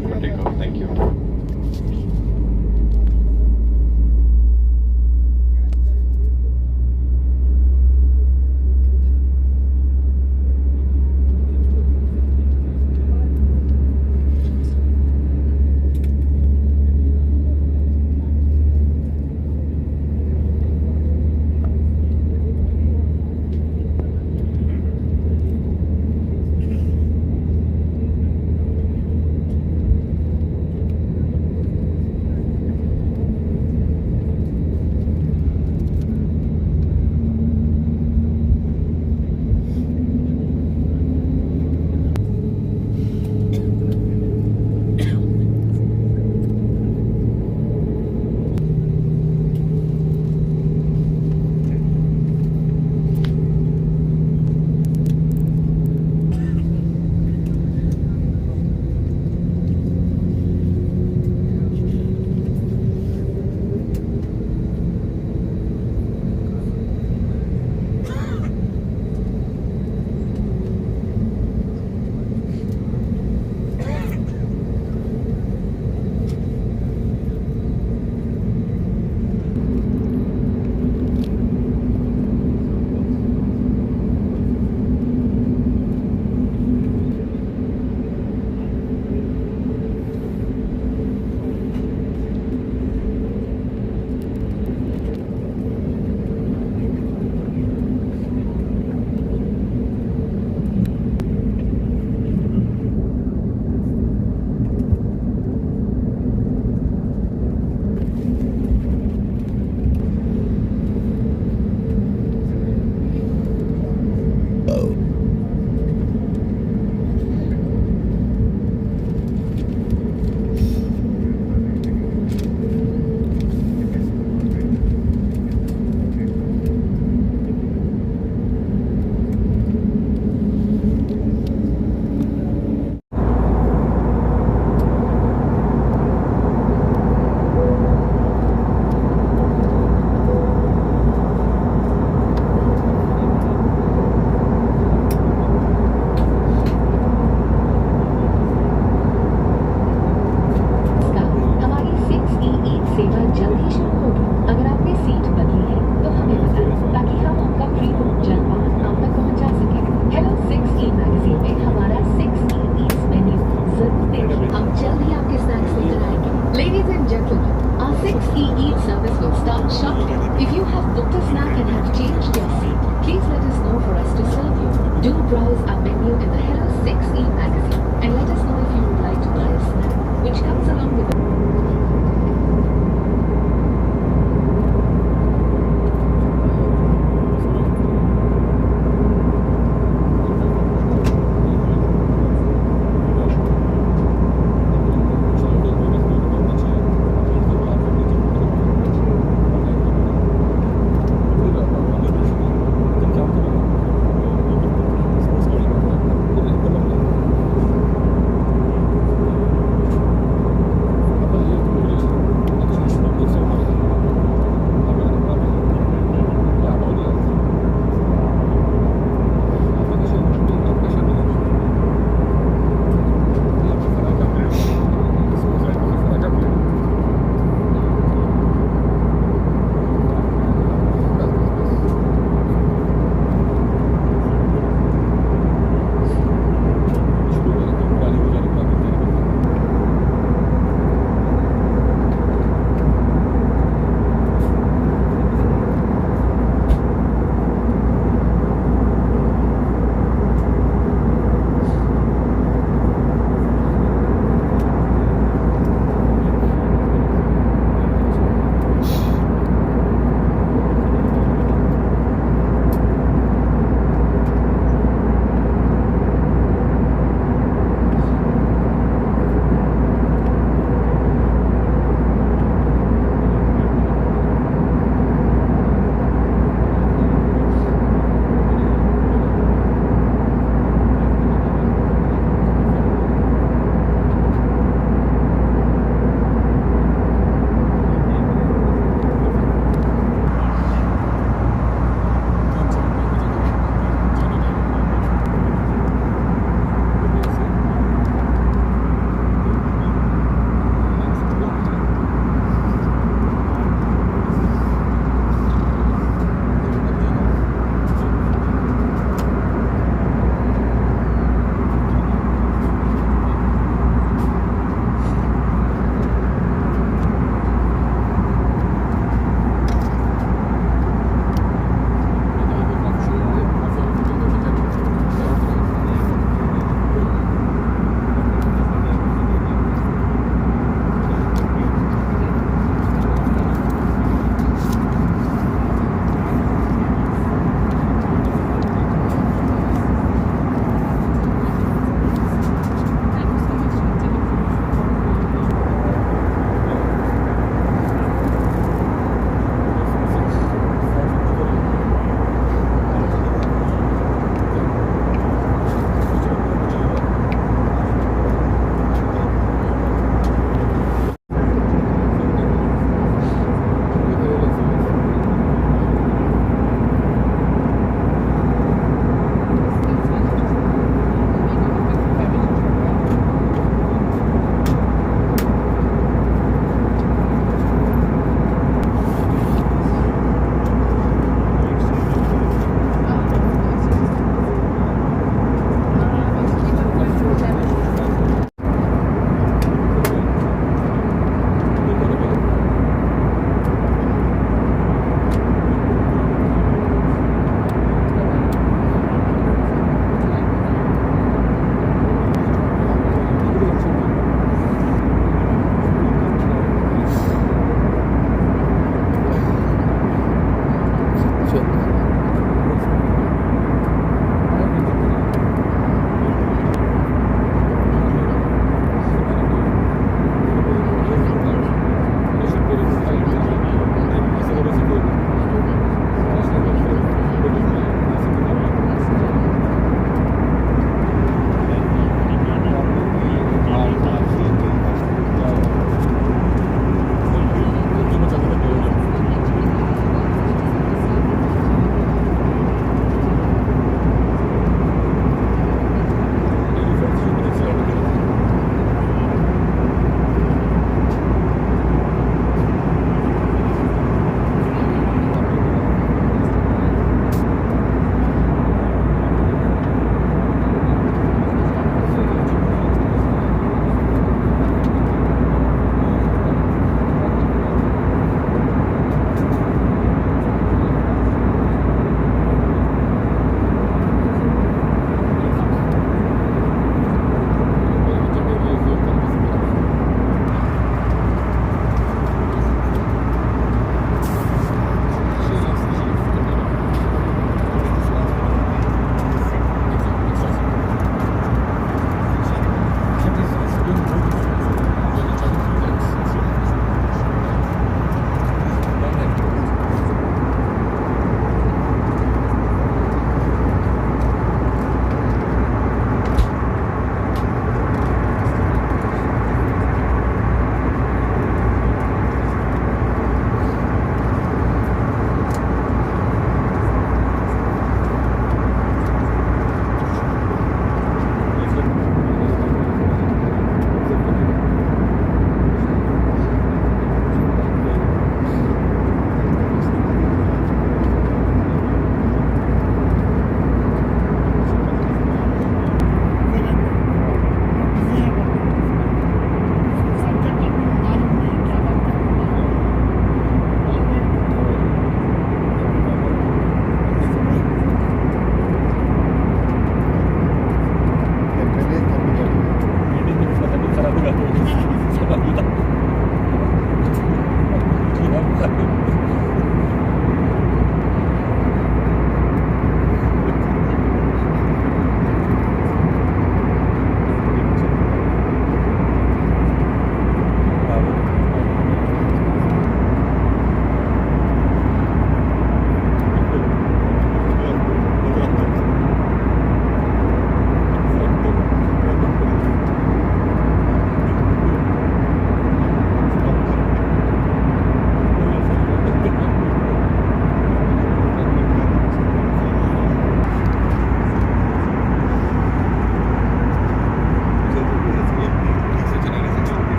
for takeoff. Thank you.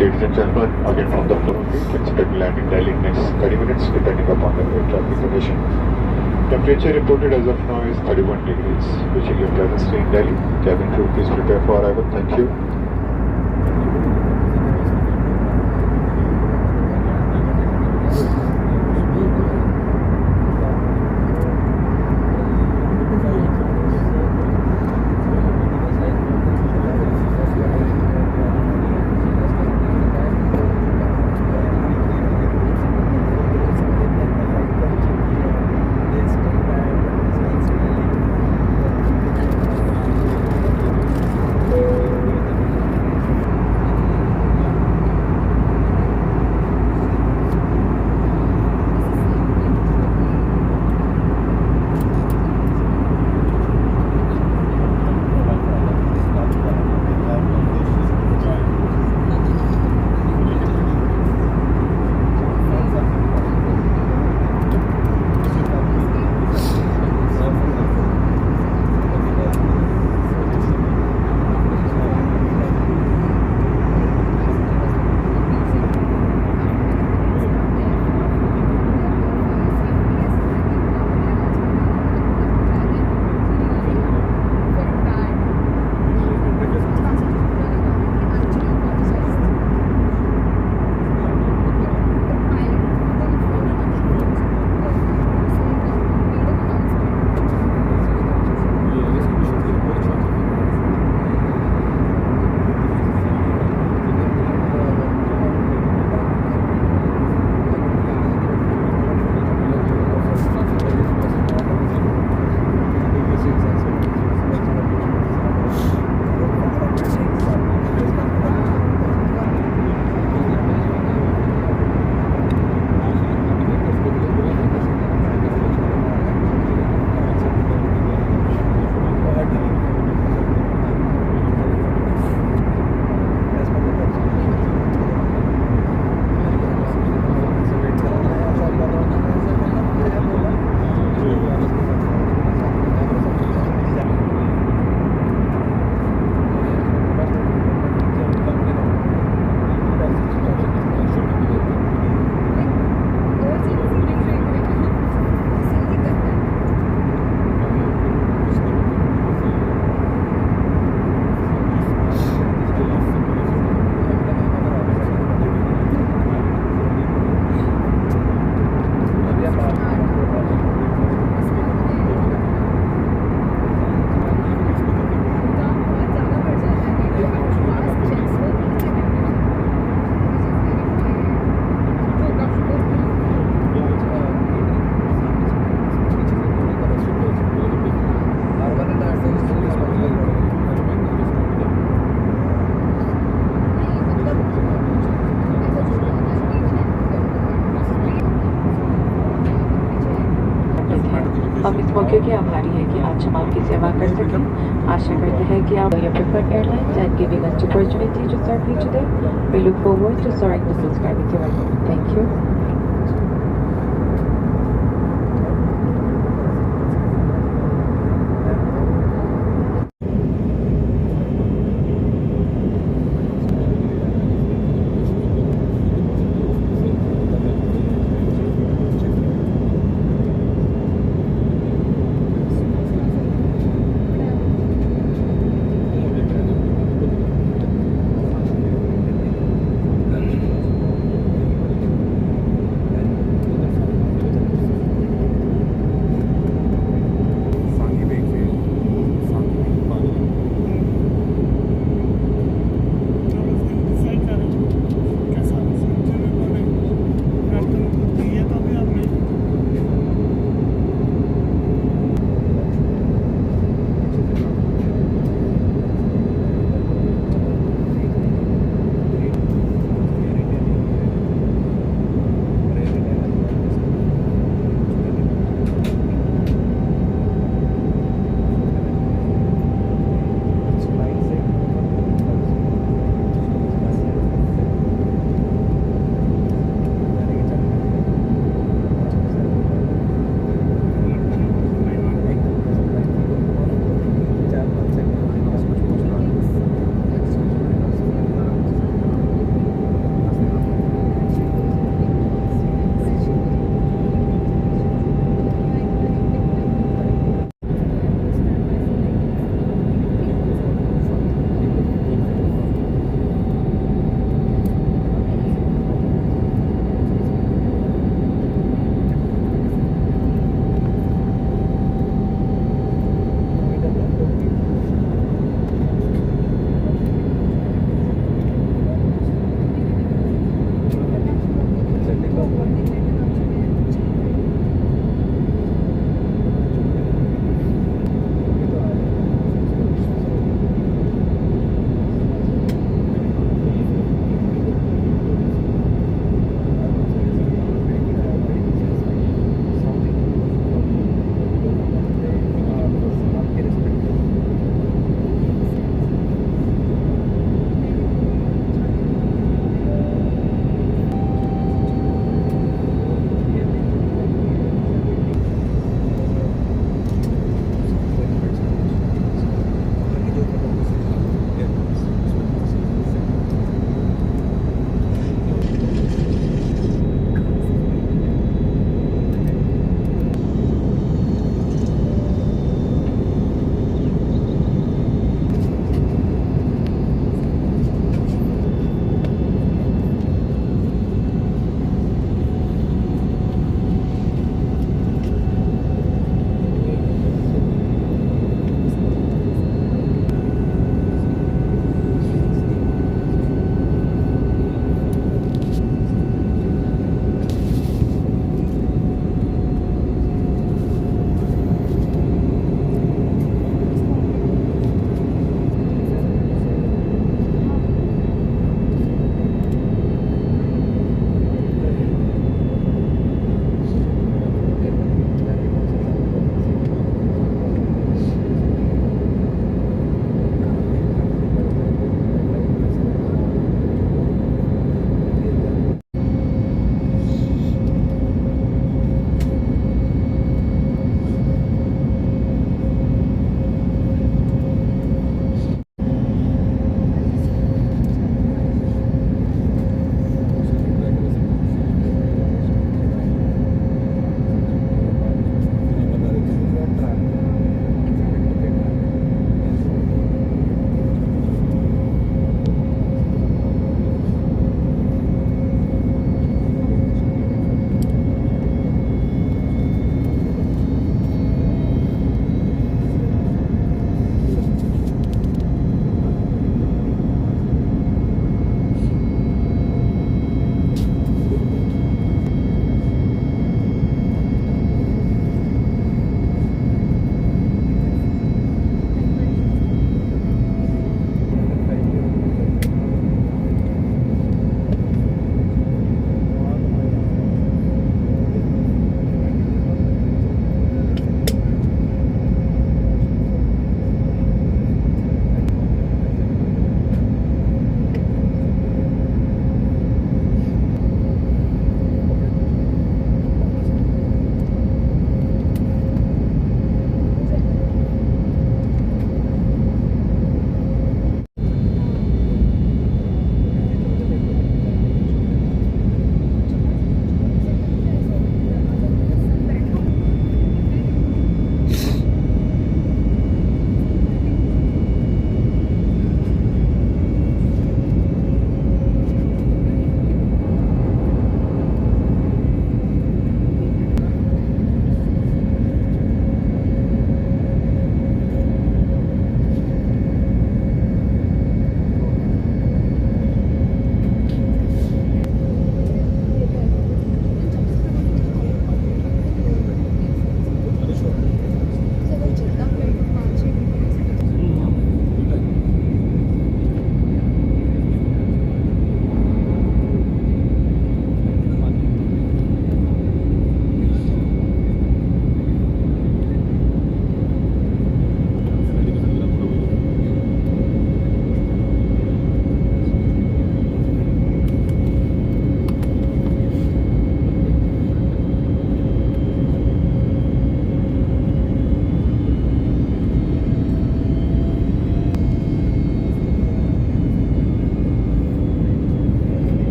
Ladies and gentlemen, again from the floor, expect landing Delhi in next 30 minutes depending upon the air traffic condition. Temperature reported as of now is 31 degrees. Wishing you a pleasant stay in Delhi. Cabin crew, please prepare for arrival. Thank you. हम इस मौके के आभारी हैं कि आज हम आपकी सेवा कर सकें। आशा करते हैं कि आप your preferred airlines and giving us the opportunity to serve you today. We look forward to soaring the subscribe with you. Thank you.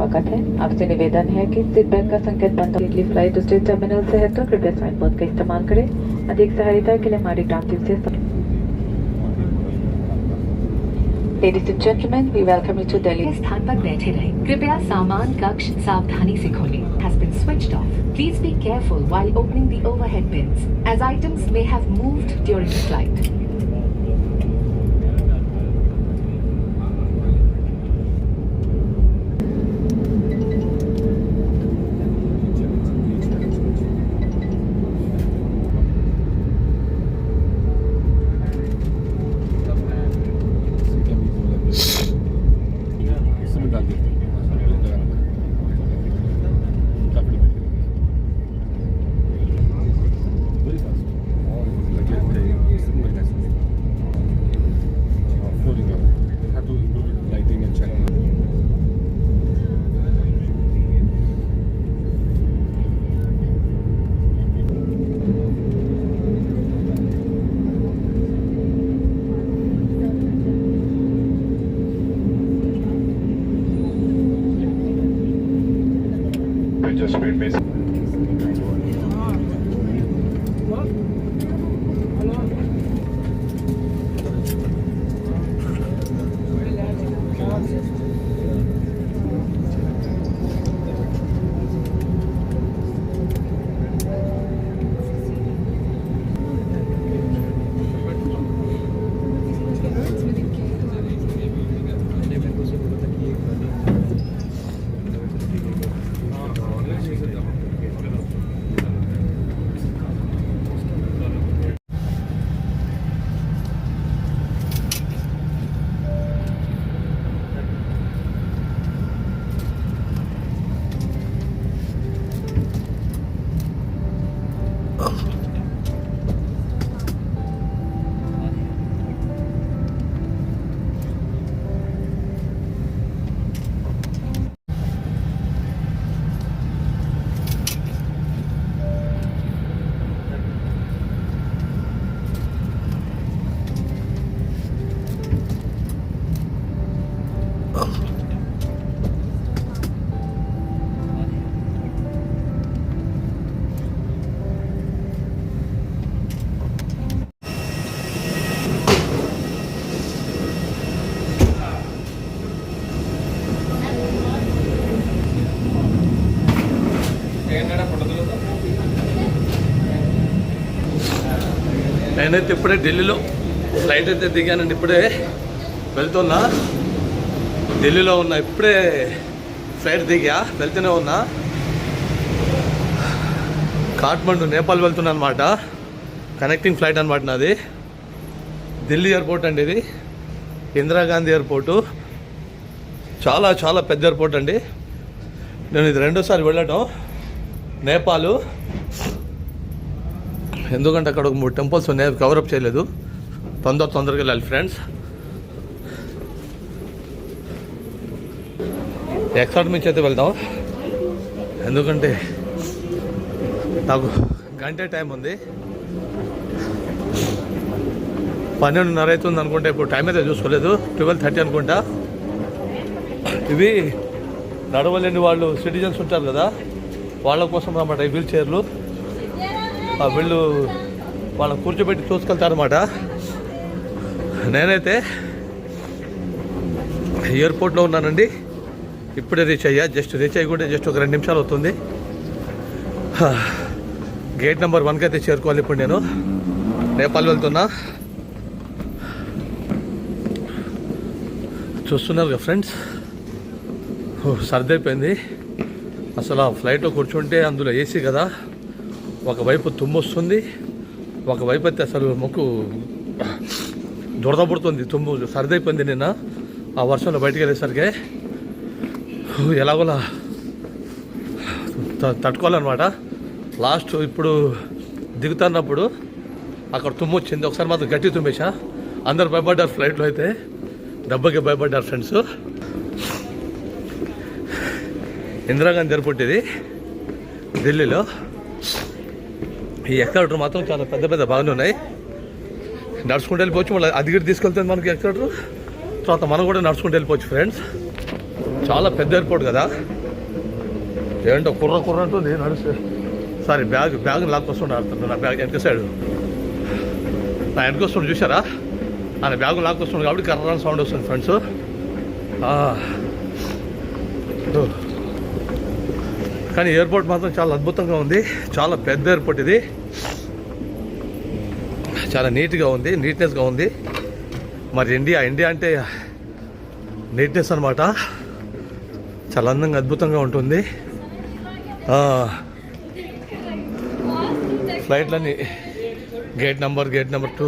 स्वागत है। आपसे निवेदन है कि सीट बेल्ट का संकेत बंद दिल्ली फ्लाइट स्टेट टर्मिनल से है तो कृपया साइन बोर्ड का इस्तेमाल करें। अधिक सहायता के लिए हमारी टांकी से Ladies and gentlemen, we welcome you to Delhi. स्थान पर बैठे रहें। कृपया सामान कक्ष सावधानी से खोलें। Has been switched off. Please be careful while opening the overhead bins, as items may have moved during the flight. Just made me. నేనైతే ఇప్పుడే ఢిల్లీలో ఫ్లైట్ అయితే దిగానండి. ఇప్పుడే వెళ్తున్నా, ఢిల్లీలో ఉన్నా. ఇప్పుడే ఫ్లైట్ దిగా వెళ్తూనే ఉన్నా. కాఠ్మండు నేపాల్ వెళ్తున్నా అనమాట. కనెక్టింగ్ ఫ్లైట్ అనమాట నాది. ఢిల్లీ ఎయిర్పోర్ట్ అండి ఇది, ఇందిరాగాంధీ ఎయిర్పోర్టు. చాలా చాలా పెద్ద ఎయిర్పోర్ట్ అండి. నేను ఇది రెండోసారి వెళ్ళటం నేపాలు. ఎందుకంటే అక్కడ ఒక 3 టెంపుల్స్ ఉన్నాయి, అవి కవరప్ చేయలేదు. తొందరగా వెళ్ళాలి ఫ్రెండ్స్. ఎక్సాట్ నుంచి అయితే వెళ్దాం, ఎందుకంటే నాకు గంటే టైం ఉంది. 12:30 అవుతుంది అనుకుంటా. ఇప్పుడు టైం అయితే చూసుకోలేదు, 12:30 అనుకుంటా. ఇవి నడవలేని వాళ్ళు సిటిజన్స్ ఉంటారు కదా, వాళ్ళ కోసం అన్నమాట ఈ వీల్ చైర్లు. వీళ్ళు వాళ్ళని కూర్చోబెట్టి చూసుకెళ్తారన్నమాట. నేనైతే ఎయిర్పోర్ట్లో ఉన్నానండి. ఇప్పుడే రీచ్ అయ్యా. రీచ్ అయ్యి కూడా జస్ట్ ఒక 2 నిమిషాలు అవుతుంది. గేట్ నెంబర్ 1కి అయితే చేరుకోవాలి. ఇప్పుడు నేను నేపాల్ వెళ్తున్నా. చూస్తున్నారు కదా ఫ్రెండ్స్, సర్ది అయిపోయింది. అసలు ఆ ఫ్లైట్లో కూర్చుంటే అందులో ఏసీ కదా, ఒకవైపు తుమ్ము వస్తుంది, ఒకవైపు అయితే అసలు మొక్కు దురద పుడుతుంది. తుమ్ము సర్ది అయిపోయింది నిన్న ఆ వర్షంలో బయటికి వెళ్ళేసరికి. ఎలాగోలా తట్టుకోవాలన్నమాట. లాస్ట్ ఇప్పుడు దిగుతున్నప్పుడు అక్కడ తుమ్ము వచ్చింది. ఒకసారి మాత్రం గట్టి తుమ్మేసా. అందరు భయపడ్డారు ఫ్లైట్లో, అయితే దెబ్బకి భయపడ్డారు ఫ్రెండ్స్. ఇందిరాగాంధీ ఎయిర్పోర్ట్ ఇది ఢిల్లీలో. ఈ ఎక్స్కలేటర్ మాత్రం చాలా పెద్ద బాగానే ఉన్నాయి. నడుచుకుంటూ వెళ్ళిపోవచ్చు. మళ్ళీ అది కూడా తీసుకెళ్తుంది మనకి ఎక్స్కలేటర్. తర్వాత మనం కూడా నడుచుకుంటూ వెళ్ళిపోవచ్చు ఫ్రెండ్స్. చాలా పెద్ద ఎయిర్పోర్ట్ కదా, ఏంటో కుర్ర అంటుంది నడుస్తే. సారీ, బ్యాగ్ లాక్కొస్తుండే ఆడుతుంది. నా బ్యాగ్ వెనక సైడ్ నా వెనక వస్తుండే చూసారా, ఆయన బ్యాగ్ లాక్కొస్తుండే కాబట్టి కర్ర సౌండ్ వస్తుంది ఫ్రెండ్స్. కానీ ఎయిర్పోర్ట్ మాత్రం చాలా అద్భుతంగా ఉంది, చాలా పెద్ద ఎయిర్పోర్ట్ ఇది, చాలా నీట్గా ఉంది, నీట్నెస్గా ఉంది. మరి ఇండియా అంటే నీట్నెస్ అనమాట, చాలా అందంగా అద్భుతంగా ఉంటుంది. ఫ్లైట్లన్నీ గేట్ నెంబర్ 2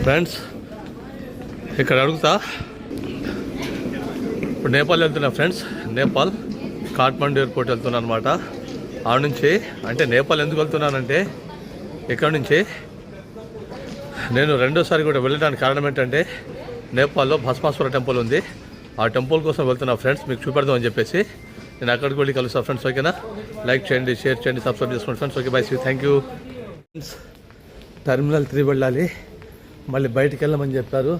ఫ్రెండ్స్. ఇక్కడ అడుగుతా, ఇప్పుడు నేపాల్ వెళ్తున్నా ఫ్రెండ్స్. నేపాల్ కాఠ్మండు ఎయిర్పోర్ట్ వెళ్తున్నాను అనమాట. ఆడ నుంచి అంటే నేపాల్ ఎందుకు వెళ్తున్నానంటే, ఇక్కడ నుంచి నేను రెండోసారి కూడా వెళ్ళడానికి కారణం ఏంటంటే, నేపాల్లో భస్మాసుర టెంపుల్ ఉంది, ఆ టెంపుల్ కోసం వెళ్తున్నా ఫ్రెండ్స్. మీకు చూపెడదాం అని చెప్పేసి నేను అక్కడికి వెళ్ళి కలుస్తాను ఫ్రెండ్స్. ఓకేనా, లైక్ చేయండి, షేర్ చేయండి, సబ్స్క్రైబ్ చేసుకోండి friends. Okay, bye, see you, thank you friends. Terminal 3 వెళ్ళాలి, మళ్ళీ బయటికి వెళ్ళమని చెప్పారు.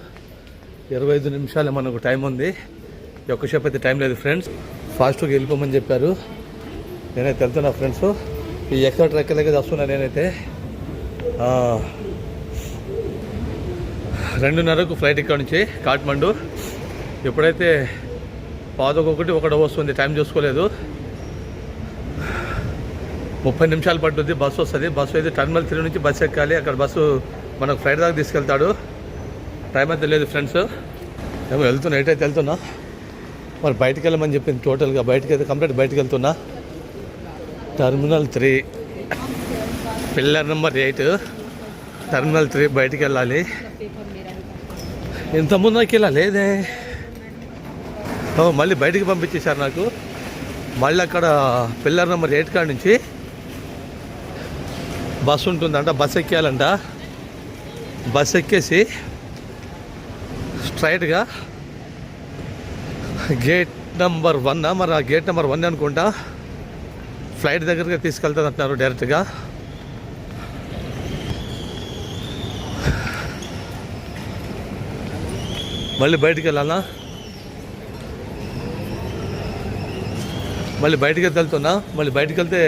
25 నిమిషాలు మనకు టైం ఉంది, ఎక్కువసేపు అయితే టైం లేదు ఫ్రెండ్స్. ఫాస్ట్గా వెళ్ళిపోమని చెప్పారు. నేనైతే వెళ్తున్నా ఫ్రెండ్స్. ఈ ఎక్స్ట్రా ట్రక్ దగ్గర వస్తున్నా నేనైతే. 2:30కు ఫ్లైట్ ఇక్కడ నుంచి కాఠ్మండు. ఎప్పుడైతే 11:01 వస్తుంది, టైం చూసుకోలేదు. 30 నిమిషాలు పట్టుద్ది, బస్సు వస్తుంది. బస్సు అయితే టెర్మినల్ 3 నుంచి బస్సు ఎక్కాలి, అక్కడ బస్సు మనకు ఫ్లైట్ దాకా తీసుకెళ్తాడు. టైం అయితే లేదు ఫ్రెండ్స్. ఏమో వెళ్తున్నా, ఎటైతే వెళ్తున్నా. మరి బయటికి వెళ్ళమని చెప్పింది టోటల్గా, బయటికి అయితే కంప్లీట్ బయటికి వెళ్తున్నా. టెర్మినల్ 3 పిల్లర్ నెంబర్ 8 టెర్మినల్ 3 బయటికి వెళ్ళాలి. ఇంత ముందుకి వెళ్ళాలి లేదే, మళ్ళీ బయటికి పంపించేశారు నాకు. మళ్ళీ అక్కడ పిల్లర్ నెంబర్ 8 కాడ నుంచి బస్సు ఉంటుందంట, బస్సు ఎక్కేయాలంట. బస్సు ఎక్కేసి స్ట్రైట్గా గేట్ నెంబర్ 1, మరి ఆ గేట్ నెంబర్ 1 అనుకుంటా, ఫ్లైట్ దగ్గరగా తీసుకెళ్తుంది అంటున్నారు డైరెక్ట్గా. మళ్ళీ బయటికి వెళ్ళాలా, మళ్ళీ బయటికి వెళ్తున్నా. మళ్ళీ బయటికి వెళ్తే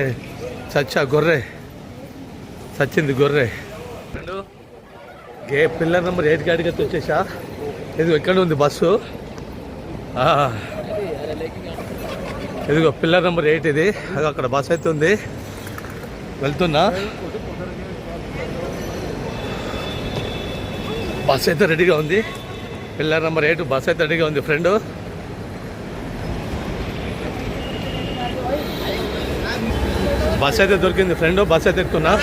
చచ్చింది గొర్రె. పిల్లర్ నెంబర్ 8 కాడికి అయితే వచ్చేసా. ఇది ఎక్కడ ఉంది బస్సు, ఇదిగో పిల్లర్ నెంబర్ 8 ఇది, అది అక్కడ బస్సు అయితే ఉంది, వెళ్తున్నా. బస్సు అయితే రెడీగా ఉంది, పిల్లర్ నెంబర్ 8 బస్సు అయితే రెడీగా ఉంది ఫ్రెండ్. బస్సు అయితే దొరికింది ఫ్రెండ్, బస్సు అయితే ఎక్కుతున్నా.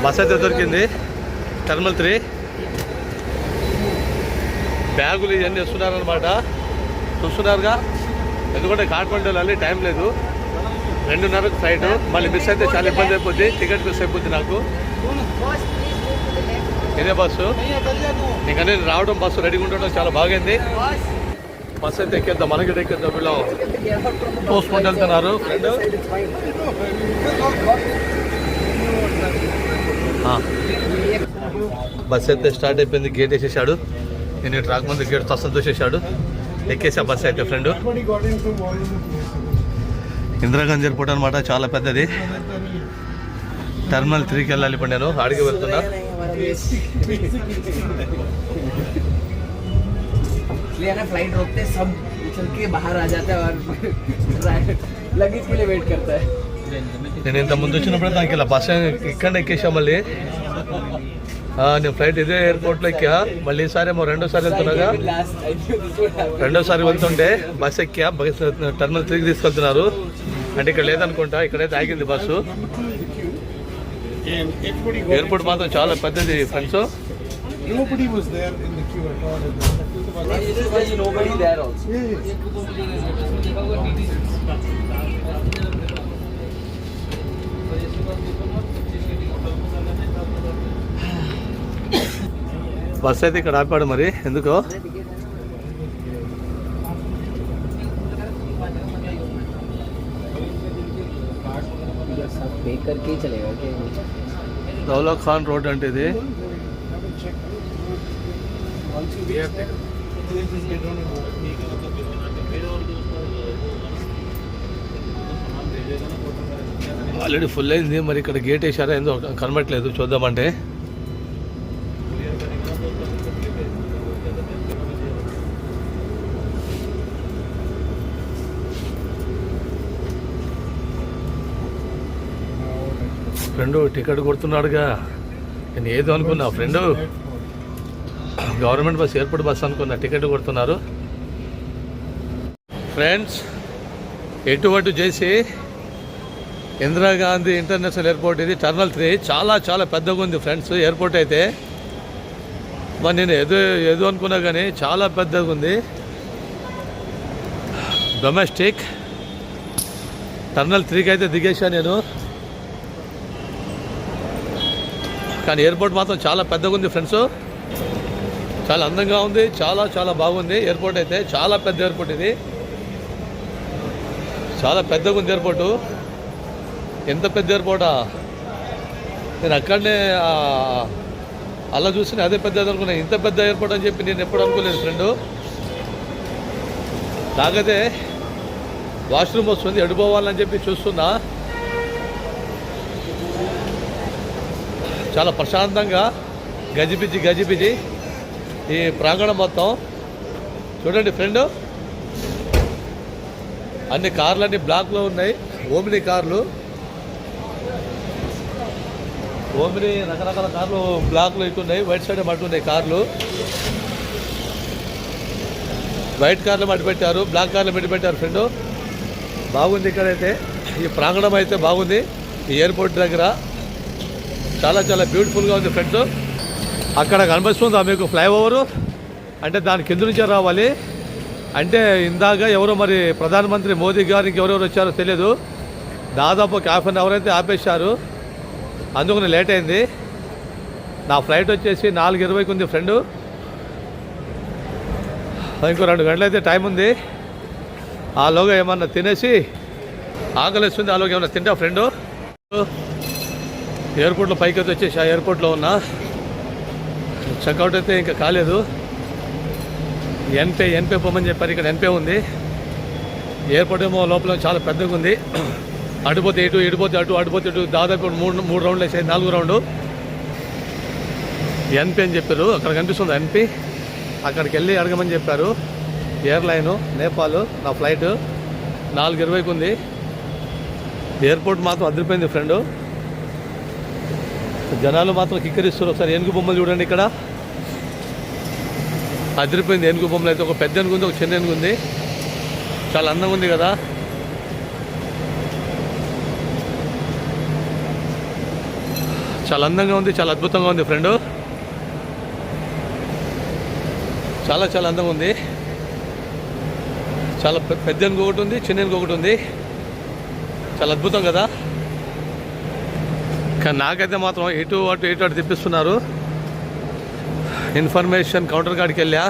బస్సు అయితే దొరికింది టెర్మినల్ 3. బ్యాగులు ఇవన్నీ వస్తున్నారనమాట, చూస్తున్నారుగా. ఎందుకంటే కాఠ్మండు వెళ్ళాలి, టైం లేదు. 2:30కు ఫ్లైట్, మళ్ళీ మిస్ అయితే చాలా ఇబ్బంది అయిపోద్ది, టికెట్ మిస్ అయిపోద్ది నాకు. ఇదే బస్సు, ఇంకా నేను రావడం బస్సు రెడీగా ఉండడం చాలా బాగైంది. బస్సు అయితే ఎక్కేద్దాం, మనకి ఎక్కేద్దాం. వీళ్ళు పోస్ట్పోన్ వెళ్తున్నారు ఫ్రెండ్. బస్సు అయితే స్టార్ట్ అయిపోయింది, గేట్ వేసేసాడు. నేను ఇటు రాకముందు గేట్ తస్సం చూసేసాడు, ఎక్కేసా బస్సు అయితే ఫ్రెండ్. ఇందిరాగాంధీ ఎయిర్పోర్ట్ అనమాట, చాలా పెద్దది. టెర్మినల్ 3కి వెళ్ళాలి. ఇప్పుడు నేను అడిగి వెళ్తున్నా. फ्लाइट रोकते सब उछल के बाहर आ जाता है और लगेज के लिए वेट करता है. నేను ఇంత ముందు వచ్చినప్పుడు నాకు ఇలా బస్సు ఇక్కడ ఎక్కేసా. మళ్ళీ నేను ఫ్లైట్ ఇదే ఎయిర్పోర్ట్లో ఎక్కా. మళ్ళీ ఈసారి ఏమో రెండోసారి వెళ్తున్నాగా, రెండోసారి వెళ్తుంటే బస్సు ఎక్కా. టెర్మినల్ 3కి తీసుకెళ్తున్నారు అంటే ఇక్కడ లేదనుకుంటా, ఇక్కడైతే ఆగింది బస్సు. ఎయిర్పోర్ట్ మాత్రం చాలా పెద్దది friends. Nobody was there in the queue at all. Nobody there also. Bus అయితే ఇక్కడ ఆపాడు, మరి ఎందుకో. पे करके ही चलेगा क्या? దౌలా ఖాన్ రోడ్ అంటే ఇది. They'll just get on and walk. Already full అయింది. మరి ఇక్కడ గేట్ వేసారా ఏందో కనబడట్లేదు, చూద్దామంటే. ఫ్రెండు టికెట్ కొడుతున్నాడుగా. నేను ఏదో అనుకున్నా, friend government bus, airport bus అనుకున్నా, టికెట్ కొడుతున్నారు. ఫ్రెండ్స్, ఎటువంటి చేసి ఇందిరాగాంధీ ఇంటర్నేషనల్ ఎయిర్పోర్ట్, ఇది టర్మినల్ 3. చాలా చాలా పెద్దగా ఉంది ఫ్రెండ్స్ ఎయిర్పోర్ట్ అయితే. మరి నేను ఏదో అనుకున్నా కానీ చాలా పెద్దగా ఉంది. డొమెస్టిక్ టర్మినల్ 3కి అయితే దిగేసా నేను. కానీ ఎయిర్పోర్ట్ మాత్రం చాలా పెద్దగా ఉంది ఫ్రెండ్స్. చాలా అందంగా ఉంది, చాలా చాలా బాగుంది ఎయిర్పోర్ట్ అయితే. చాలా పెద్ద ఎయిర్పోర్ట్ ఇది, చాలా పెద్దగా ఉంది ఎయిర్పోర్టు. ఎంత పెద్ద ఎయిర్పోర్టా! నేను అక్కడనే అలా చూసి అదే పెద్ద అనుకున్నాను. ఇంత పెద్ద ఎయిర్పోర్ట్ అని చెప్పి నేను ఎప్పుడు అనుకోలేదు ఫ్రెండు. నాకైతే వాష్రూమ్ వస్తుంది, ఎడిపోవాలని చెప్పి చూస్తున్నా. చాలా ప్రశాంతంగా గజిబిజి ఈ ప్రాంగణం మొత్తం. చూడండి ఫ్రెండు, అన్ని కార్లన్నీ బ్లాక్లో ఉన్నాయి. ఓమినీ కార్లు, ఓమినీ రకరకాల కార్లు బ్లాక్లో ఇట్టున్నాయి. వైట్ సైడ్ మట్టున్నాయి కార్లు. వైట్ కార్లు మట్టి పెట్టారు, బ్లాక్ కార్లు మట్టి పెట్టారు ఫ్రెండు. బాగుంది ఇక్కడైతే. ఈ ప్రాంగణం అయితే బాగుంది. ఈ ఎయిర్పోర్ట్ దగ్గర చాలా చాలా బ్యూటిఫుల్గా ఉంది ఫ్రెండ్స్. అక్కడ కనిపిస్తుందా మీకు ఫ్లైఓవరు? అంటే దాని కింద నుంచే రావాలి. అంటే ఇందాక ఎవరో మరి ప్రధానమంత్రి మోదీ గారికి ఎవరెవరు వచ్చారో తెలియదు. దాదాపు ఒక ½ అన్ అవర్ అయితే ఆపేశారు, అందుకని లేట్ అయింది. నా ఫ్లైట్ వచ్చేసి 4:20కి ఉంది ఫ్రెండు. ఇంకో 2 గంటలు అయితే టైం ఉంది. ఆలోగా ఏమన్నా తినేసి, ఆకలిస్తుంది, ఆలోగా ఏమన్నా తింటా ఫ్రెండు. ఎయిర్పోర్ట్లో పైకి అయితే వచ్చేసి ఆ ఎయిర్పోర్ట్లో ఉన్నా. చెక్అవుట్ అయితే ఇంకా కాలేదు. ఎన్పే పోమని చెప్పారు. ఇక్కడ ఎన్పే ఉంది. ఎయిర్పోర్ట్ ఏమో లోపల చాలా పెద్దగా ఉంది. అటుపోతే ఇటు, ఇటుపోతే అటు, అటుపోతే ఇటు. దాదాపు 3 రౌండ్లు వేసాయి, 4వ రౌండ్. ఎన్పి అని చెప్పారు. అక్కడ కనిపిస్తుంది ఎన్పి. అక్కడికి వెళ్ళి అడగమని చెప్పారు. ఎయిర్లైను నేపాల్. నా ఫ్లైట్ 4:20కి ఉంది. ఎయిర్పోర్ట్ మాత్రం అదిరిపోయింది ఫ్రెండు. జనాలు మాత్రం కిక్కరిస్తారు. ఒకసారి ఏనుగు బొమ్మలు చూడండి ఇక్కడ. అదిరిపోయింది ఏనుగు బొమ్మలు అయితే. ఒక పెద్ద ఏనుగు ఉంది, ఒక చిన్న ఏనుగు ఉంది. చాలా అందంగా ఉంది కదా. చాలా అందంగా ఉంది, చాలా అద్భుతంగా ఉంది ఫ్రెండు. చాలా చాలా అందంగా ఉంది. చాలా పెద్ద ఏనుగు ఒకటి ఉంది, చిన్న ఏనుగు ఒకటి ఉంది. చాలా అద్భుతం కదా. కానీ నాకైతే మాత్రం ఇటు అటు తిప్పిస్తున్నారు. ఇన్ఫర్మేషన్ కౌంటర్ కాడికి వెళ్ళా.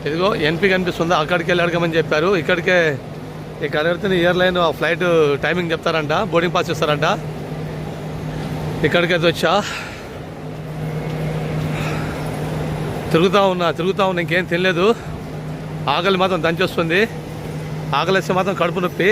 ఇదిగో ఎన్పి కనిపిస్తుందా, అక్కడికి వెళ్ళి అడగమని చెప్పారు. ఇక్కడ అడిగితే ఎయిర్లైన్ ఫ్లైట్ టైమింగ్ చెప్తారంట, బోర్డింగ్ పాస్ ఇస్తారంట. ఇక్కడికైతే వచ్చా. తిరుగుతూ ఉన్నా, ఇంకేం తినలేదు. ఆకలి మాత్రం దంచేస్తుంది. ఆకలిస్తే మాత్రం కడుపు నొప్పి.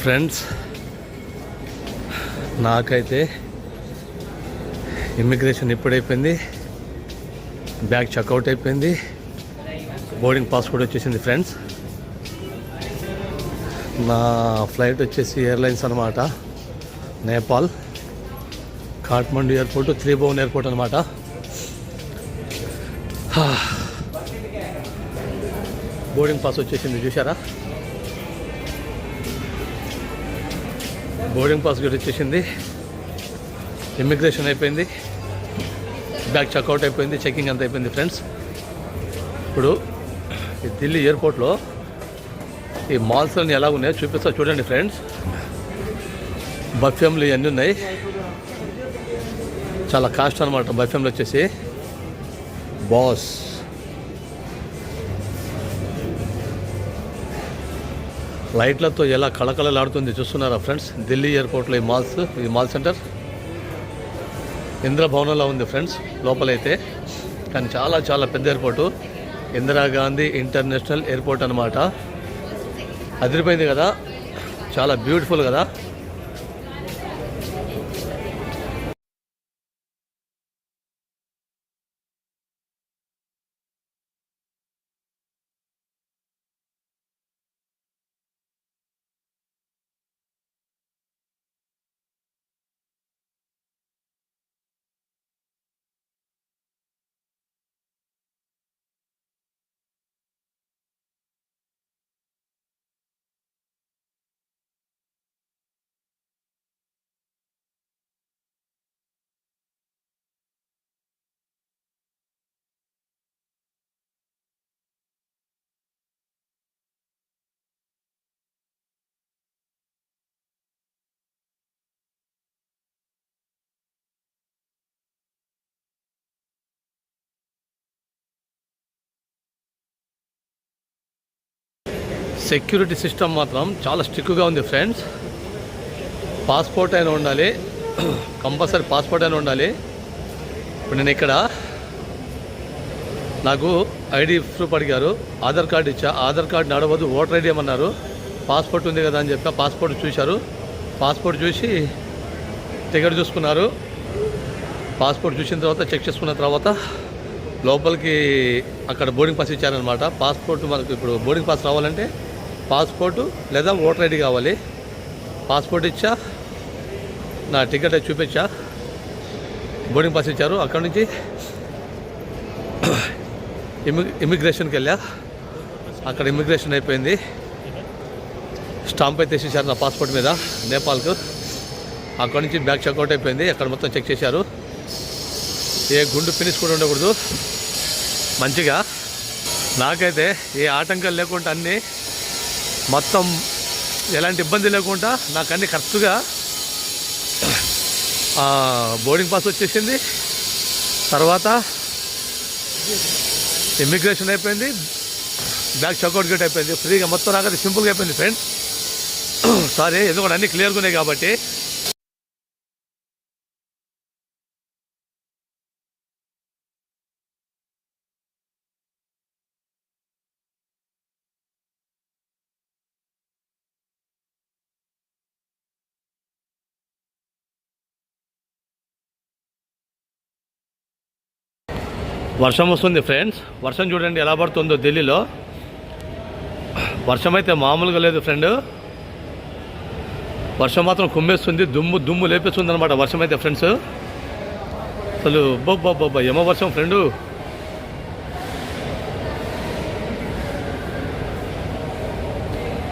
ఫ్రెండ్స్, నాకైతే ఇమ్మిగ్రేషన్ ఇప్పుడైపోయింది. బ్యాగ్ చెక్అవుట్ అయిపోయింది. బోర్డింగ్ పాస్ కూడా వచ్చేసింది ఫ్రెండ్స్. నా ఫ్లైట్ వచ్చేసి ఎయిర్లైన్స్ అనమాట. నేపాల్ కాఠ్మండు ఎయిర్పోర్ట్, త్రిభువన్ ఎయిర్పోర్ట్ అనమాట. బోర్డింగ్ పాస్ వచ్చేసింది, చూసారా? బోర్డింగ్ పాస్ కూడా వచ్చేసింది. ఇమ్మిగ్రేషన్ అయిపోయింది. బ్యాగ్ చెక్అవుట్ అయిపోయింది. చెకింగ్ అంతా అయిపోయింది ఫ్రెండ్స్. ఇప్పుడు ఢిల్లీ ఎయిర్పోర్ట్లో ఈ మాల్స్ అన్నీ ఎలా ఉన్నాయో చూపిస్తా చూడండి ఫ్రెండ్స్. బఫెమ్లు ఇవన్నీ ఉన్నాయి, చాలా కాస్ట్ అనమాట. బఫెమ్లు వచ్చేసి బాస్, లైట్లతో ఎలా కళకళలాడుతుంది చూస్తున్నారా ఫ్రెండ్స్. ఢిల్లీ ఎయిర్పోర్ట్లో ఈ మాల్ సెంటర్ ఇంద్రభవనంలో ఉంది ఫ్రెండ్స్ లోపలైతే. కానీ చాలా చాలా పెద్ద ఎయిర్పోర్టు, ఇందిరాగాంధీ ఇంటర్నేషనల్ ఎయిర్పోర్ట్ అనమాట. అదిరిపోయింది కదా, చాలా బ్యూటిఫుల్ కదా. సెక్యూరిటీ సిస్టమ్ మాత్రం చాలా స్ట్రిక్ట్గా ఉంది ఫ్రెండ్స్. పాస్పోర్ట్ అయినా ఉండాలి, కంపల్సరీ పాస్పోర్ట్ అయినా ఉండాలి. ఇప్పుడు నేను ఇక్కడ నాకు ఐడి ప్రూఫ్ అడిగారు, ఆధార్ కార్డు ఇచ్చా. ఆధార్ కార్డు నడవదు, ఓటర్ ఐడి ఏమన్నారు. పాస్పోర్ట్ ఉంది కదా అని చెప్పి పాస్పోర్ట్ చూశారు. పాస్పోర్ట్ చూసి టికెట్ చూసుకున్నారు. పాస్పోర్ట్ చూసిన తర్వాత చెక్ చేసుకున్న తర్వాత లోపలికి అక్కడ బోర్డింగ్ పాస్ ఇచ్చారనమాట. పాస్పోర్ట్ మనకు ఇప్పుడు బోర్డింగ్ పాస్ రావాలంటే పాస్పోర్టు లేదా ఓటర్ ఐడి కావాలి. పాస్పోర్ట్ ఇచ్చా, నా టికెట్ చూపించా, బోర్డింగ్ పాస్ ఇచ్చారు. అక్కడ నుంచి ఇమిగ్రేషన్కి వెళ్ళా. అక్కడ ఇమిగ్రేషన్ అయిపోయింది, స్టాంప్ అయితే తీసేశారు నా పాస్పోర్ట్ మీద నేపాల్కు. అక్కడ నుంచి బ్యాగ్ చెక్అవుట్ అయిపోయింది. అక్కడ మొత్తం చెక్ చేశారు. ఏ గుండు ఫినిష్ కూడా ఉండకూడదు, మంచిగా. నాకైతే ఏ ఆటంకాలు లేకుండా అన్నీ మొత్తం ఎలాంటి ఇబ్బంది లేకుండా నాకు అన్నీ కరెక్ట్గా బోర్డింగ్ పాస్ వచ్చేసింది. తర్వాత ఇమిగ్రేషన్ అయిపోయింది, బ్యాగ్ చెక్అవుట్ గేట్ అయిపోయింది. ఫ్రీగా మొత్తం నాకైతే సింపుల్గా అయిపోయింది ఫ్రెండ్స్. సారీ, ఎందుకంటే అన్నీ క్లియర్గా ఉన్నాయి కాబట్టి. వర్షం వస్తుంది ఫ్రెండ్స్. వర్షం చూడండి ఎలా పడుతుందో ఢిల్లీలో. వర్షం అయితే మామూలుగా లేదు ఫ్రెండ్, వర్షం మాత్రం కుమ్మేస్తుంది, దుమ్ము లేపేస్తుంది అనమాట వర్షం అయితే ఫ్రెండ్స్. అసలు బాబా ఏమో వర్షం ఫ్రెండు.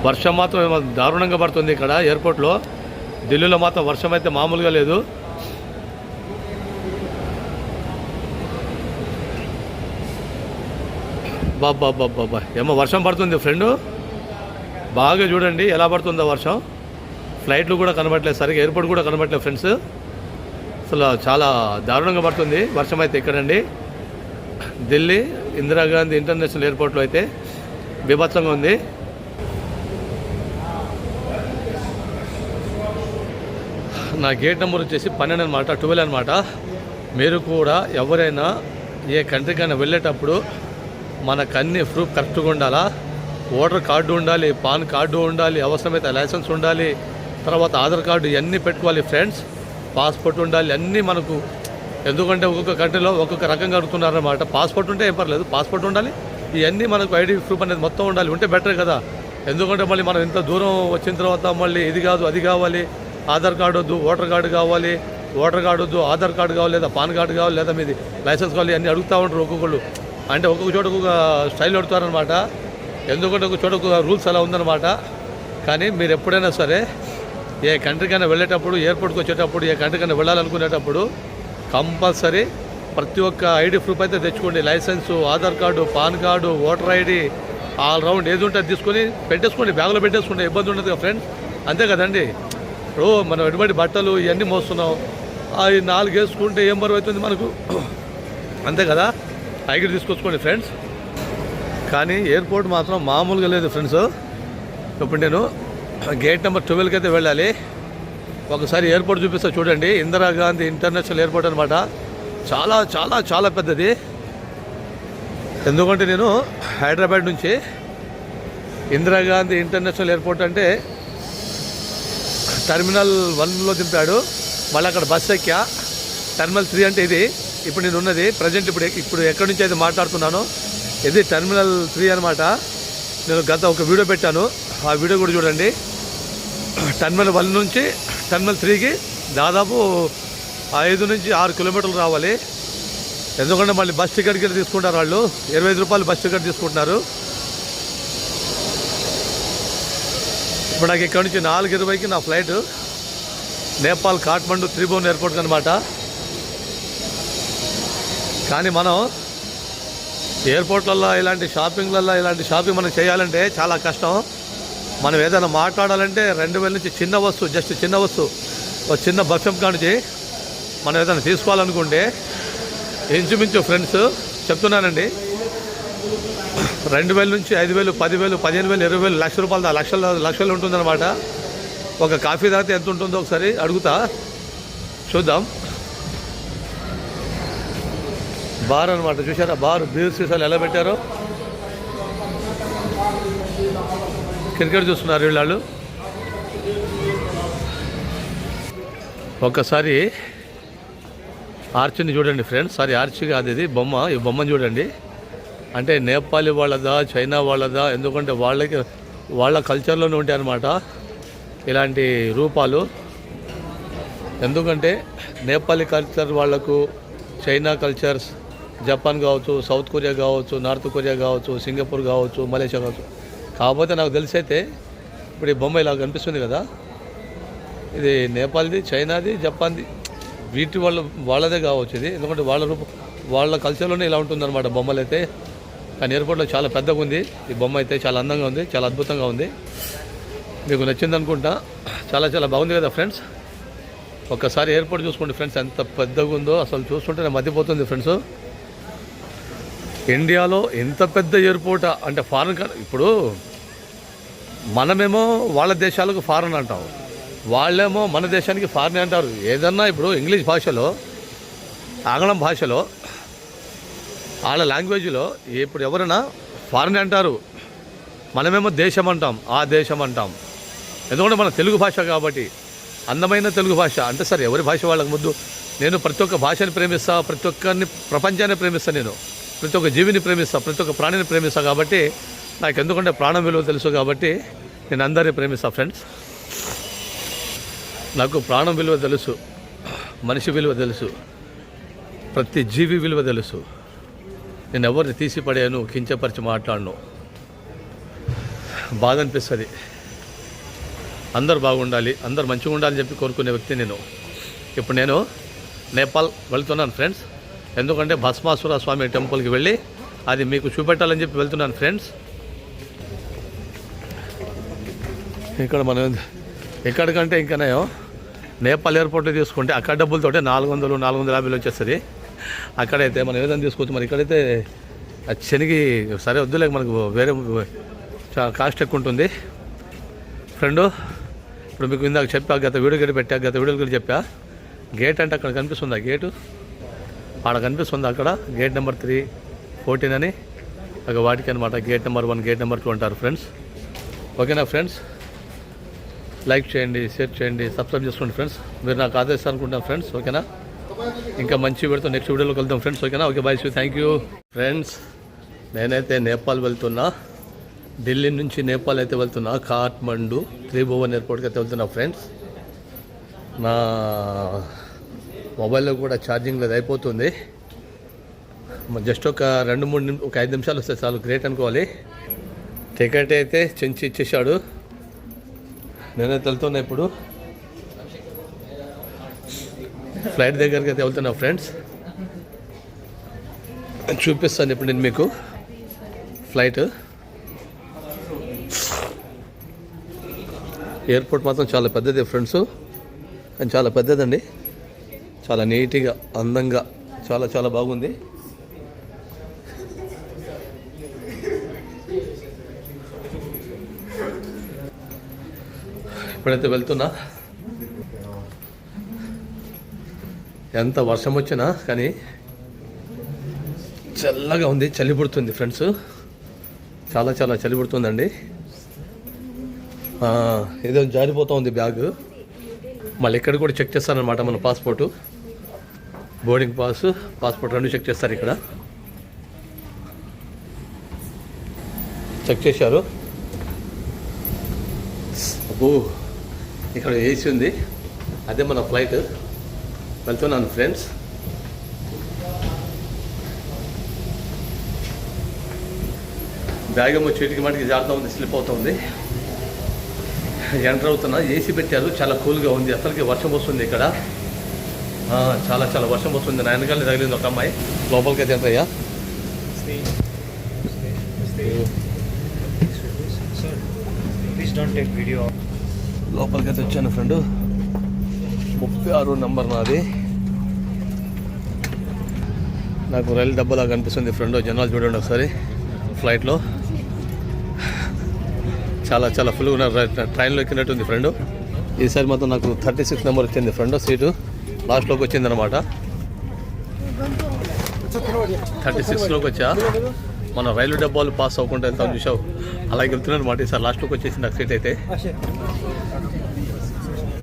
వర్షం మాత్రం దారుణంగా పడుతుంది ఇక్కడ ఎయిర్పోర్ట్లో. ఢిల్లీలో మాత్రం వర్షం అయితే మామూలుగా లేదు. బాబా ఏమో వర్షం పడుతుంది ఫ్రెండు. బాగా చూడండి ఎలా పడుతుందో వర్షం. ఫ్లైట్లు కూడా కనబడలేదు సరిగ్గా, ఎయిర్పోర్ట్ కూడా కనబడలేదు ఫ్రెండ్స్. అసలు చాలా దారుణంగా పడుతుంది వర్షం అయితే ఇక్కడండి. ఢిల్లీ ఇందిరాగాంధీ ఇంటర్నేషనల్ ఎయిర్పోర్ట్లో అయితే బీభత్సంగా ఉంది. నా గేట్ నెంబర్ వచ్చేసి 12 అనమాట, 12 అనమాట. మీరు కూడా ఎవరైనా ఏ కంట్రీకైనా వెళ్ళేటప్పుడు మనకు అన్ని ప్రూఫ్ కరెక్ట్గా ఉండాలా. ఓటర్ కార్డు ఉండాలి, పాన్ కార్డు ఉండాలి, అవసరమైతే లైసెన్స్ ఉండాలి, తర్వాత ఆధార్ కార్డు ఇవన్నీ పెట్టుకోవాలి ఫ్రెండ్స్. పాస్పోర్ట్ ఉండాలి, అన్నీ మనకు. ఎందుకంటే ఒక్కొక్క కంట్రీలో ఒక్కొక్క రకంగా అడుగుతున్నారన్నమాట. పాస్పోర్ట్ ఉంటే ఏం పర్లేదు, పాస్పోర్ట్ ఉండాలి, ఇవన్నీ మనకు ఐడి ప్రూఫ్ అనేది మొత్తం ఉండాలి. ఉంటే బెటర్ కదా. ఎందుకంటే మళ్ళీ మనం ఇంత దూరం వచ్చిన తర్వాత మళ్ళీ ఇది కాదు అది కావాలి, ఆధార్ కార్డు వద్దు, ఓటర్ కార్డు కావాలి, ఓటర్ కార్డు వద్దు, ఆధార్ కార్డు కావాలి, లేదా పాన్ కార్డు కావాలి, లేదా మీది లైసెన్స్ కావాలి, అన్నీ అడుగుతూ ఉంటారు ఒక్కొక్కళ్ళు. అంటే ఒక్కొక్క చోట ఒక్కొక్క స్టైల్ అడుగుతారనమాట. ఎందుకంటే ఒక చోట ఒక రూల్స్ అలా ఉందన్నమాట. కానీ మీరు ఎప్పుడైనా సరే ఏ కంట్రీకైనా వెళ్ళేటప్పుడు, ఎయిర్పోర్ట్కి వచ్చేటప్పుడు, ఏ కంట్రీకైనా వెళ్ళాలనుకునేటప్పుడు కంపల్సరీ ప్రతి ఒక్క ఐడి ప్రూఫ్ అయితే తెచ్చుకోండి. Licence, Aadhaar card, pan card, voter ID, all round ఏది ఉంటే అది తీసుకొని పెట్టేసుకోండి, బ్యాగ్లో పెట్టేసుకుంటే ఇబ్బంది ఉండదు కదా ఫ్రెండ్స్, అంతే కదండి. ఇప్పుడు మనం ఎటువంటి బట్టలు ఇవన్నీ మోస్తున్నాం, అవి 4 వేసుకుంటే ఏం బరువు అవుతుంది మనకు, అంతే కదా. ఐకి తీసుకొచ్చుకోండి ఫ్రెండ్స్. కానీ ఎయిర్పోర్ట్ మాత్రం మామూలుగా లేదు ఫ్రెండ్స్. ఇప్పుడు నేను గేట్ నెంబర్ 12కి అయితే వెళ్ళాలి. ఒకసారి ఎయిర్పోర్ట్ చూపిస్తా చూడండి. ఇందిరాగాంధీ ఇంటర్నేషనల్ ఎయిర్పోర్ట్ అనమాట. చాలా చాలా చాలా పెద్దది. ఎందుకంటే నేను హైదరాబాద్ నుంచి ఇందిరాగాంధీ ఇంటర్నేషనల్ ఎయిర్పోర్ట్ అంటే టెర్మినల్ 1లో దింపాడు, మళ్ళీ అక్కడ బస్ ఎక్కా. టెర్మినల్ 3 అంటే ఇది ఇప్పుడు నేను ఉన్నది ప్రజెంట్. ఇప్పుడు ఎక్కడి నుంచి అయితే మాట్లాడుతున్నానో ఇది టెర్మినల్ 3 అనమాట. నేను గత ఒక వీడియో పెట్టాను, ఆ వీడియో కూడా చూడండి. టెర్మినల్ 1 నుంచి టెర్మినల్ 3కి దాదాపు 5 నుంచి 6 కిలోమీటర్లు రావాలి. ఎందుకంటే మళ్ళీ బస్ టికెట్కి తీసుకుంటారు వాళ్ళు, 25 రూపాయలు బస్ టికెట్ తీసుకుంటున్నారు. ఇప్పుడు నాకు ఇక్కడ నుంచి 4:20కి నా ఫ్లైట్ నేపాల్ కాఠ్మండు త్రిభువన్ ఎయిర్పోర్ట్ అనమాట. కానీ మనం ఎయిర్పోర్ట్లలో ఇలాంటి షాపింగ్ మనం చేయాలంటే చాలా కష్టం. మనం ఏదైనా మాట్లాడాలంటే 2000 నుంచి చిన్న వస్తువు, జస్ట్ చిన్న వస్తువు, ఒక చిన్న బఫెం కానించి మనం ఏదైనా తీసుకోవాలనుకుంటే ఇంచుమించు ఫ్రెండ్స్ చెప్తున్నానండి, 2000 నుంచి 5000, 10,000, 15,000, 20,000, లక్ష రూపాయలు, లక్షలు ఉంటుందన్నమాట. ఒక కాఫీ తాగితే ఎంత ఉంటుందో ఒకసారి అడుగుతా, చూద్దాం. బార్ అనమాట, చూసారా బార్, బీర్ సీసాలు ఎలా పెట్టారో. క్రికెట్ చూస్తున్నారు వీళ్ళు. ఒక్కసారి ఆర్చిని చూడండి ఫ్రెండ్స్. సారీ ఆర్చి కాదు ఇది బొమ్మ. ఈ బొమ్మను చూడండి. అంటే నేపాలీ వాళ్ళదా, చైనా వాళ్ళదా, ఎందుకంటే వాళ్ళ కల్చర్లోనే ఉంటాయి అన్నమాట ఇలాంటి రూపాలు. ఎందుకంటే నేపాలీ కల్చర్ వాళ్లకు, చైనా కల్చర్స్, జపాన్ కావచ్చు, సౌత్ కొరియా కావచ్చు, నార్త్ కొరియా కావచ్చు, సింగపూర్ కావచ్చు, మలేషియా కావచ్చు. కాకపోతే నాకు తెలిసైతే ఇప్పుడు ఈ బొమ్మ ఇలా కనిపిస్తుంది కదా, ఇది నేపాల్ది, చైనాది, జపాన్ది, వీటి వాళ్ళదే కావచ్చు ఇది. ఎందుకంటే వాళ్ళ కల్చర్లోనే ఇలా ఉంటుందన్నమాట బొమ్మలు అయితే. కానీ ఎయిర్పోర్ట్లో చాలా పెద్దగా ఉంది ఈ బొమ్మ అయితే, చాలా అందంగా ఉంది, చాలా అద్భుతంగా ఉంది. మీకు నచ్చింది అనుకుంటా. చాలా చాలా బాగుంది కదా ఫ్రెండ్స్. ఒక్కసారి ఎయిర్పోర్ట్ చూసుకోండి ఫ్రెండ్స్, ఎంత పెద్దగా ఉందో అసలు. చూస్తుంటే మధ్యపోతుంది ఫ్రెండ్స్. ఇండియాలో ఎంత పెద్ద ఎయిర్పోర్ట్ అంటే ఫారెన్. ఇప్పుడు మనమేమో వాళ్ళ దేశాలకు ఫారెన్ అంటాం, వాళ్ళేమో మన దేశానికి ఫారెన్ అంటారు. ఏదన్నా ఇప్పుడు ఇంగ్లీష్ భాషలో, ఆంగ్లం భాషలో, వాళ్ళ లాంగ్వేజ్లో ఇప్పుడు ఎవరైనా ఫారెన్ అంటారు, మనమేమో దేశం అంటాం, ఆ దేశం అంటాం. ఎందుకంటే మన తెలుగు భాష కాబట్టి, అందమైన తెలుగు భాష. అంటే సరే ఎవరి భాష వాళ్ళకి ముద్దు. నేను ప్రతి ఒక్క భాషని ప్రేమిస్తా, ప్రతి ఒక్కరిని, ప్రపంచాన్ని ప్రేమిస్తాను. నేను ప్రతి ఒక్క జీవిని ప్రేమిస్తా, ప్రతి ఒక్క ప్రాణిని ప్రేమిస్తా. కాబట్టి నాకు ఎందుకంటే ప్రాణం విలువ తెలుసు కాబట్టి నేను అందరినీ ప్రేమిస్తా ఫ్రెండ్స్. నాకు ప్రాణం విలువ తెలుసు, మనిషి విలువ తెలుసు, ప్రతి జీవి విలువ తెలుసు. నేను ఎవరిని తీసి పడేయను, కించపరిచి మాట్లాడను. బాధ అనిపిస్తుంది. అందరు బాగుండాలి, అందరు మంచిగా ఉండాలని చెప్పి కోరుకునే వ్యక్తి నేను. ఇప్పుడు నేను నేపాల్ వెళ్తున్నాను ఫ్రెండ్స్. ఎందుకంటే భస్మాసుర స్వామి టెంపుల్కి వెళ్ళి అది మీకు చూపెట్టాలని చెప్పి వెళ్తున్నాను ఫ్రెండ్స్. ఇక్కడ మనం ఎక్కడికంటే ఇంకనో నేపాల్ ఎయిర్పోర్ట్లో తీసుకుంటే అక్కడ డబ్బులతోటే 400-450 వచ్చేస్తుంది. అక్కడైతే మనం ఏదైనా తీసుకోవచ్చు. మరి ఇక్కడైతే శనిగి సరే వద్దులే, మనకు వేరే కాస్ట్ ఎక్కువ ఉంటుంది ఫ్రెండు. ఇప్పుడు మీకు ఇందాక చెప్పా, గత వీడియోకి చెప్పా, గేట్ అంటే అక్కడ కనిపిస్తుంది. ఆ గేటు ఆడ కనిపిస్తుంది, అక్కడ గేట్ నెంబర్ 314 అని అక్కడ వాటికి అనమాట. గేట్ నెంబర్ 1, గేట్ నెంబర్ 2 అంటారు ఫ్రెండ్స్. ఓకేనా ఫ్రెండ్స్, లైక్ చేయండి, షేర్ చేయండి, సబ్స్క్రైబ్ చేసుకోండి ఫ్రెండ్స్. మీరు నాకు ఆదేశిస్తారు అనుకుంటాను ఫ్రెండ్స్. ఓకేనా, ఇంకా మంచి వీడియోతో నెక్స్ట్ వీడియోలోకి వెళ్తాం ఫ్రెండ్స్. ఓకేనా, okay bye, thank you friends. నేనైతే నేపాల్ వెళ్తున్నా, ఢిల్లీ నుంచి నేపాల్ అయితే వెళ్తున్నా, కాఠ్మండు త్రిభువన్ ఎయిర్పోర్ట్కి అయితే వెళ్తున్నా ఫ్రెండ్స్. నా మొబైల్లో కూడా ఛార్జింగ్ లేదు, అయిపోతుంది. జస్ట్ ఒక 5 నిమిషాలు వస్తే చాలు, గ్రేట్ అనుకోవాలి. టికెట్ అయితే చెంచి ఇచ్చేసాడు. నేనైతే వెళ్తున్నా, ఇప్పుడు ఫ్లైట్ దగ్గరికి అయితే వెళ్తున్నా ఫ్రెండ్స్. చూపిస్తాను ఇప్పుడు నేను మీకు ఫ్లైట్. ఎయిర్పోర్ట్ మాత్రం చాలా పెద్దది ఫ్రెండ్స్, కానీ చాలా పెద్దదండి, చాలా నీట్గా అందంగా చాలా చాలా బాగుంది. ఇప్పుడైతే వెళ్తున్నా, ఎంత వర్షం వచ్చినా కానీ చల్లగా ఉంది, చలి పుడుతుంది ఫ్రెండ్స్, చాలా చాలా చలి పుడుతుందండి. ఏదో జారిపోతూ ఉంది బ్యాగ్. మళ్ళీ ఇక్కడ కూడా చెక్ చేస్తారనమాట, మన పాస్పోర్టు, బోర్డింగ్ పాస్పోర్ట్ రెండు చెక్ చేస్తారు. ఇక్కడ చెక్ చేశారు. అబ్బో, ఇక్కడ ఏసీ ఉంది, అదే మన ఫ్లైట్. వెళ్తున్నాను ఫ్రెండ్స్. బ్యాగ్ ఏమో చీటికి మాటికి జారుతూ ఉంది, స్లిప్ అవుతూ ఉంది. ఎంటర్ అవుతున్నా, ఏసీ పెట్టారు, చాలా కూల్గా ఉంది. అసలుకి వర్షం వస్తుంది ఇక్కడ, చాలా చాలా వర్షం వస్తుంది. నా వెనకాల తగిలింది ఒక అమ్మాయి. లోపలికి అయితే ఎంత అయ్యా? లోపలికి అయితే వచ్చాను ఫ్రెండ్. 36 నంబర్ నాది. నాకు రైలు డబ్బాలా కనిపిస్తుంది ఫ్రెండ్. జనాలు చూడండి ఒకసారి ఫ్లైట్లో, చాలా చాలా ఫుల్గా ఉన్నారు. ట్రైన్లో ఎక్కినట్టుంది ఫ్రెండ్. ఈసారి మాత్రం నాకు 36 నెంబర్ వచ్చింది ఫ్రెండ్, సీటు లాస్ట్లోకి వచ్చింది అనమాట. 36లోకి వచ్చా. మన రైలు డబ్బాలు పాస్ అవ్వకుండా వెళ్తాం చూసావు, అలాగే వెళ్తున్నాను అనమాట. ఈసారి లాస్ట్లోకి వచ్చేసి నాకు సీట్ అయితే